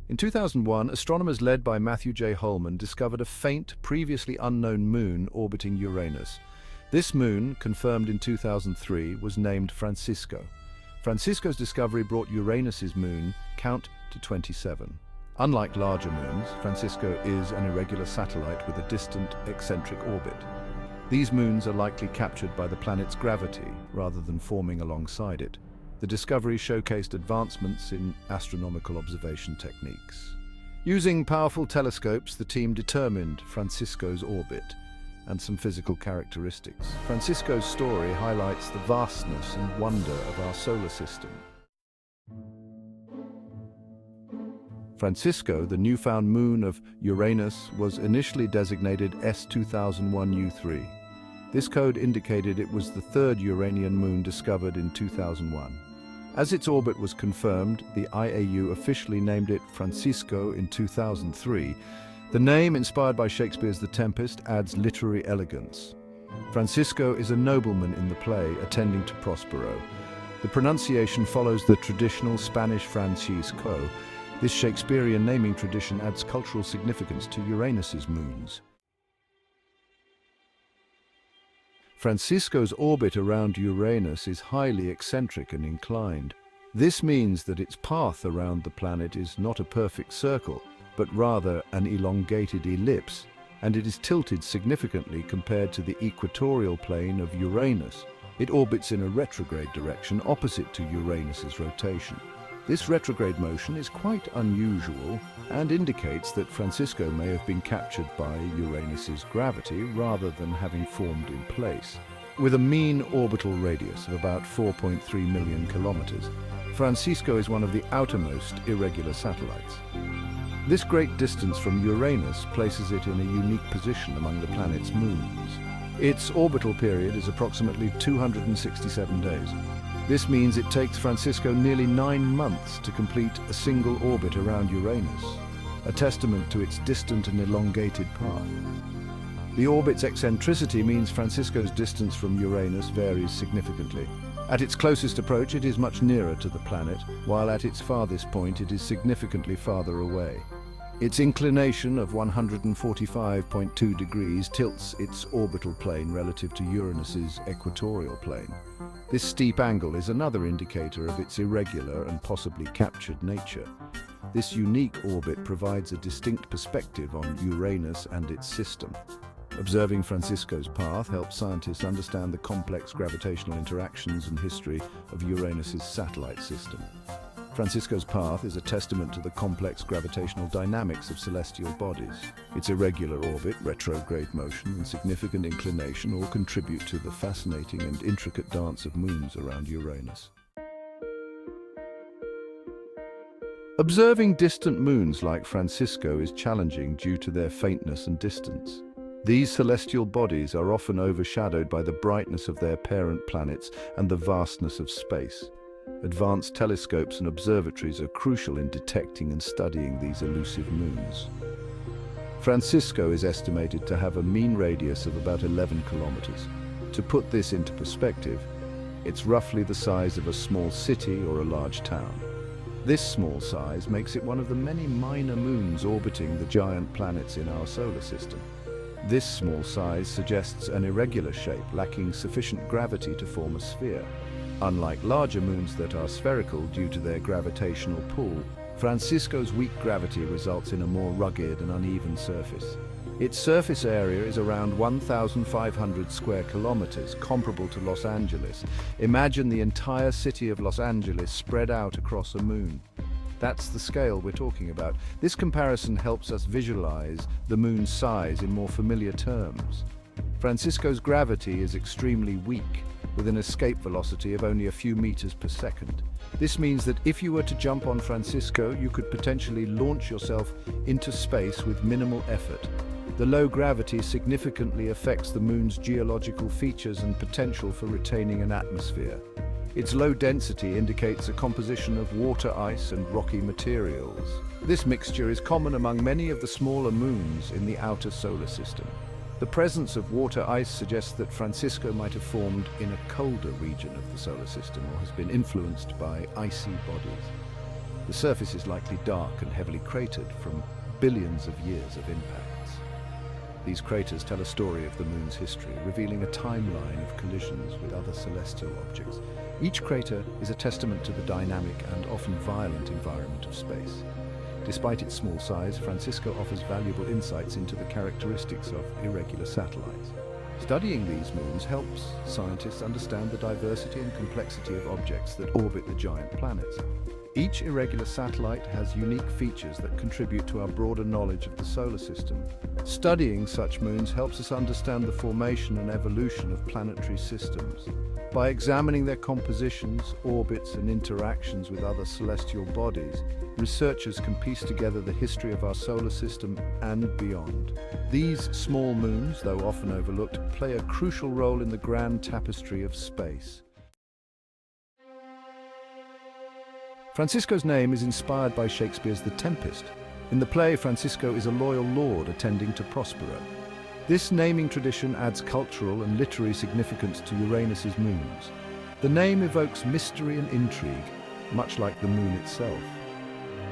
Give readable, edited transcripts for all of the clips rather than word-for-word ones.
In 2001, astronomers led by Matthew J. Holman discovered a faint, previously unknown moon orbiting Uranus. This moon, confirmed in 2003, was named Francisco. Francisco's discovery brought Uranus's moon count to 27. Unlike larger moons, Francisco is an irregular satellite with a distant, eccentric orbit. These moons are likely captured by the planet's gravity rather than forming alongside it. The discovery showcased advancements in astronomical observation techniques. Using powerful telescopes, the team determined Francisco's orbit and some physical characteristics. Francisco's story highlights the vastness and wonder of our solar system. Francisco, the newfound moon of Uranus, was initially designated S2001U3. This code indicated it was the third Uranian moon discovered in 2001. As its orbit was confirmed, the IAU officially named it Francisco in 2003. The name, inspired by Shakespeare's The Tempest, adds literary elegance. Francisco is a nobleman in the play, attending to Prospero. The pronunciation follows the traditional Spanish Francisco. This Shakespearean naming tradition adds cultural significance to Uranus's moons. Francisco's orbit around Uranus is highly eccentric and inclined. This means that its path around the planet is not a perfect circle, but rather an elongated ellipse, and it is tilted significantly compared to the equatorial plane of Uranus. It orbits in a retrograde direction opposite to Uranus's rotation. This retrograde motion is quite unusual and indicates that Francisco may have been captured by Uranus's gravity rather than having formed in place. With a mean orbital radius of about 4.3 million kilometers, Francisco is one of the outermost irregular satellites. This great distance from Uranus places it in a unique position among the planet's moons. Its orbital period is approximately 267 days. This means it takes Francisco nearly 9 months to complete a single orbit around Uranus, a testament to its distant and elongated path. The orbit's eccentricity means Francisco's distance from Uranus varies significantly. At its closest approach, it is much nearer to the planet, while at its farthest point, it is significantly farther away. Its inclination of 145.2 degrees tilts its orbital plane relative to Uranus's equatorial plane. This steep angle is another indicator of its irregular and possibly captured nature. This unique orbit provides a distinct perspective on Uranus and its system. Observing Francisco's path helps scientists understand the complex gravitational interactions and history of Uranus's satellite system. Francisco's path is a testament to the complex gravitational dynamics of celestial bodies. Its irregular orbit, retrograde motion, and significant inclination all contribute to the fascinating and intricate dance of moons around Uranus. Observing distant moons like Francisco is challenging due to their faintness and distance. These celestial bodies are often overshadowed by the brightness of their parent planets and the vastness of space. Advanced telescopes and observatories are crucial in detecting and studying these elusive moons. Francisco is estimated to have a mean radius of about 11 kilometers. To put this into perspective, it's roughly the size of a small city or a large town. This small size makes it one of the many minor moons orbiting the giant planets in our solar system. This small size suggests an irregular shape lacking sufficient gravity to form a sphere. Unlike larger moons that are spherical due to their gravitational pull, Francisco's weak gravity results in a more rugged and uneven surface. Its surface area is around 1,500 square kilometers, comparable to Los Angeles. Imagine the entire city of Los Angeles spread out across a moon. That's the scale we're talking about. This comparison helps us visualize the moon's size in more familiar terms. Francisco's gravity is extremely weak, with an escape velocity of only a few meters per second. This means that if you were to jump on Francisco, you could potentially launch yourself into space with minimal effort. The low gravity significantly affects the moon's geological features and potential for retaining an atmosphere. Its low density indicates a composition of water ice and rocky materials. This mixture is common among many of the smaller moons in the outer solar system. The presence of water ice suggests that Francisco might have formed in a colder region of the solar system or has been influenced by icy bodies. The surface is likely dark and heavily cratered from billions of years of impacts. These craters tell a story of the Moon's history, revealing a timeline of collisions with other celestial objects. Each crater is a testament to the dynamic and often violent environment of space. Despite its small size, Francisco offers valuable insights into the characteristics of irregular satellites. Studying these moons helps scientists understand the diversity and complexity of objects that orbit the giant planets. Each irregular satellite has unique features that contribute to our broader knowledge of the solar system. Studying such moons helps us understand the formation and evolution of planetary systems. By examining their compositions, orbits, and interactions with other celestial bodies, researchers can piece together the history of our solar system and beyond. These small moons, though often overlooked, play a crucial role in the grand tapestry of space. Francisco's name is inspired by Shakespeare's The Tempest. In the play, Francisco is a loyal lord attending to Prospero. This naming tradition adds cultural and literary significance to Uranus's moons. The name evokes mystery and intrigue, much like the moon itself.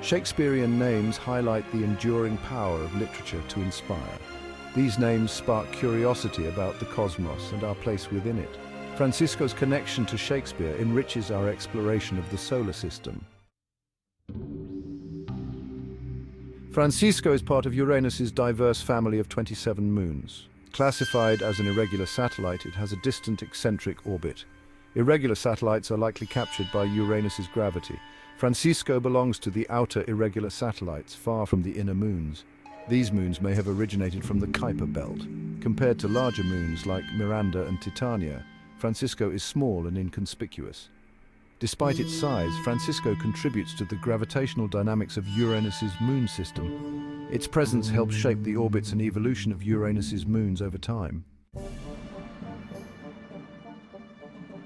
Shakespearean names highlight the enduring power of literature to inspire. These names spark curiosity about the cosmos and our place within it. Francisco's connection to Shakespeare enriches our exploration of the solar system. Francisco is part of Uranus's diverse family of 27 moons. Classified as an irregular satellite, it has a distant eccentric orbit. Irregular satellites are likely captured by Uranus's gravity. Francisco belongs to the outer irregular satellites, far from the inner moons. These moons may have originated from the Kuiper belt. Compared to larger moons like Miranda and Titania, Francisco is small and inconspicuous. Despite its size, Francisco contributes to the gravitational dynamics of Uranus's moon system. Its presence helps shape the orbits and evolution of Uranus's moons over time.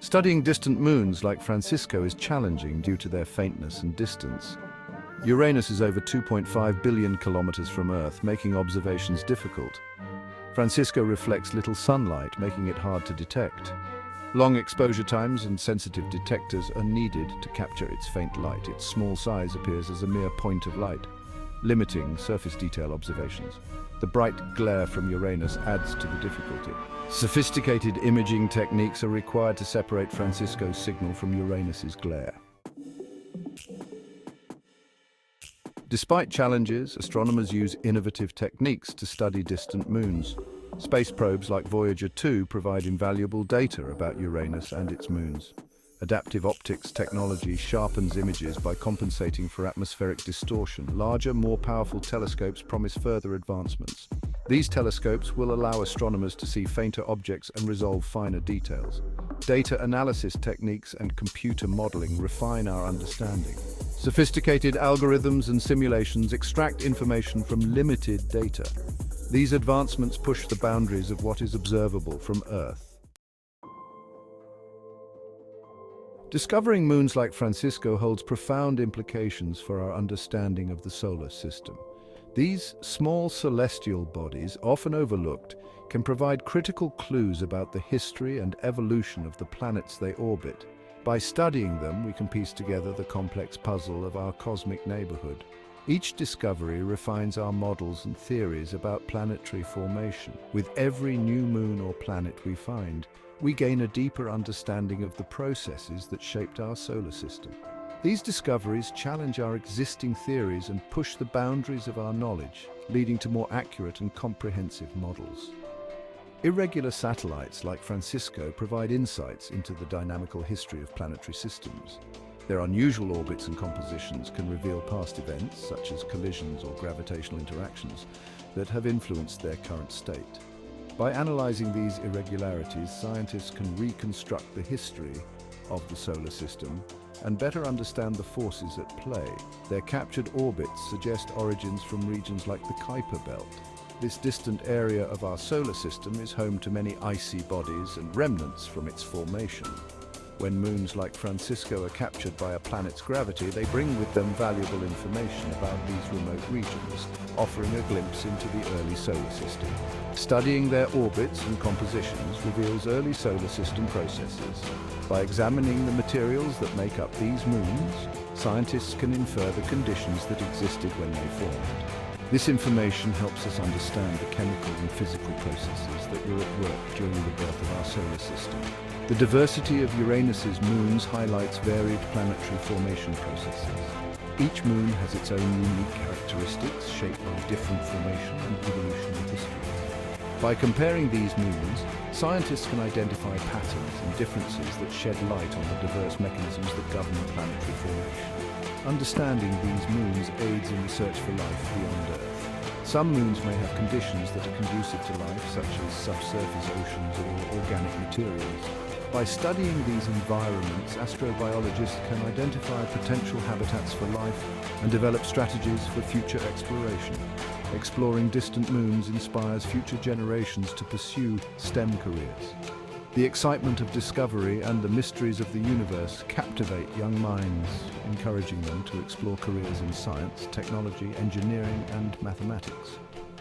Studying distant moons like Francisco is challenging due to their faintness and distance. Uranus is over 2.5 billion kilometers from Earth, making observations difficult. Francisco reflects little sunlight, making it hard to detect. Long exposure times and sensitive detectors are needed to capture its faint light. Its small size appears as a mere point of light, limiting surface detail observations. The bright glare from Uranus adds to the difficulty. Sophisticated imaging techniques are required to separate Francisco's signal from Uranus's glare. Despite challenges, astronomers use innovative techniques to study distant moons. Space probes like Voyager 2 provide invaluable data about Uranus and its moons. Adaptive optics technology sharpens images by compensating for atmospheric distortion. Larger, more powerful telescopes promise further advancements. These telescopes will allow astronomers to see fainter objects and resolve finer details. Data analysis techniques and computer modeling refine our understanding. Sophisticated algorithms and simulations extract information from limited data. These advancements push the boundaries of what is observable from Earth. Discovering moons like Francisco holds profound implications for our understanding of the solar system. These small celestial bodies, often overlooked, can provide critical clues about the history and evolution of the planets they orbit. By studying them, we can piece together the complex puzzle of our cosmic neighborhood. Each discovery refines our models and theories about planetary formation. With every new moon or planet we find, we gain a deeper understanding of the processes that shaped our solar system. These discoveries challenge our existing theories and push the boundaries of our knowledge, leading to more accurate and comprehensive models. Irregular satellites like Francisco provide insights into the dynamical history of planetary systems. Their unusual orbits and compositions can reveal past events, such as collisions or gravitational interactions, that have influenced their current state. By analyzing these irregularities, scientists can reconstruct the history of the solar system and better understand the forces at play. Their captured orbits suggest origins from regions like the Kuiper belt. This distant area of our solar system is home to many icy bodies and remnants from its formation. When moons like Francisco are captured by a planet's gravity, they bring with them valuable information about these remote regions, offering a glimpse into the early solar system. Studying their orbits and compositions reveals early solar system processes. By examining the materials that make up these moons, scientists can infer the conditions that existed when they formed. This information helps us understand the chemical and physical processes that were at work during the birth of our solar system. The diversity of Uranus's moons highlights varied planetary formation processes. Each moon has its own unique characteristics shaped by different formation and evolutionary histories. By comparing these moons, scientists can identify patterns and differences that shed light on the diverse mechanisms that govern planetary formation. Understanding these moons aids in the search for life beyond Earth. Some moons may have conditions that are conducive to life, such as subsurface oceans or organic materials. By studying these environments, astrobiologists can identify potential habitats for life and develop strategies for future exploration. Exploring distant moons inspires future generations to pursue STEM careers. The excitement of discovery and the mysteries of the universe captivate young minds, encouraging them to explore careers in science, technology, engineering, and mathematics.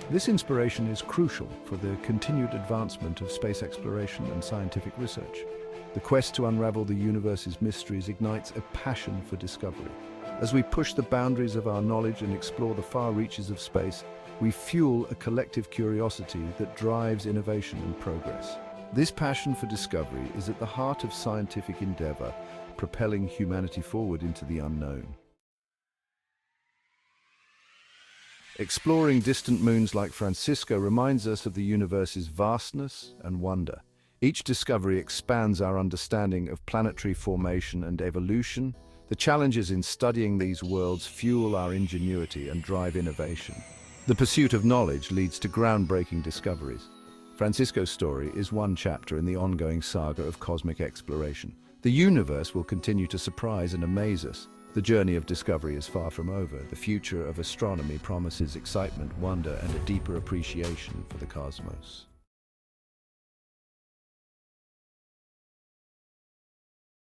This inspiration is crucial for the continued advancement of space exploration and scientific research. The quest to unravel the universe's mysteries ignites a passion for discovery. As we push the boundaries of our knowledge and explore the far reaches of space, we fuel a collective curiosity that drives innovation and progress. This passion for discovery is at the heart of scientific endeavor, propelling humanity forward into the unknown. Exploring distant moons like Francisco reminds us of the universe's vastness and wonder. Each discovery expands our understanding of planetary formation and evolution. The challenges in studying these worlds fuel our ingenuity and drive innovation. The pursuit of knowledge leads to groundbreaking discoveries. Francisco's story is one chapter in the ongoing saga of cosmic exploration. The universe will continue to surprise and amaze us. The journey of discovery is far from over. The future of astronomy promises excitement, wonder, and a deeper appreciation for the cosmos.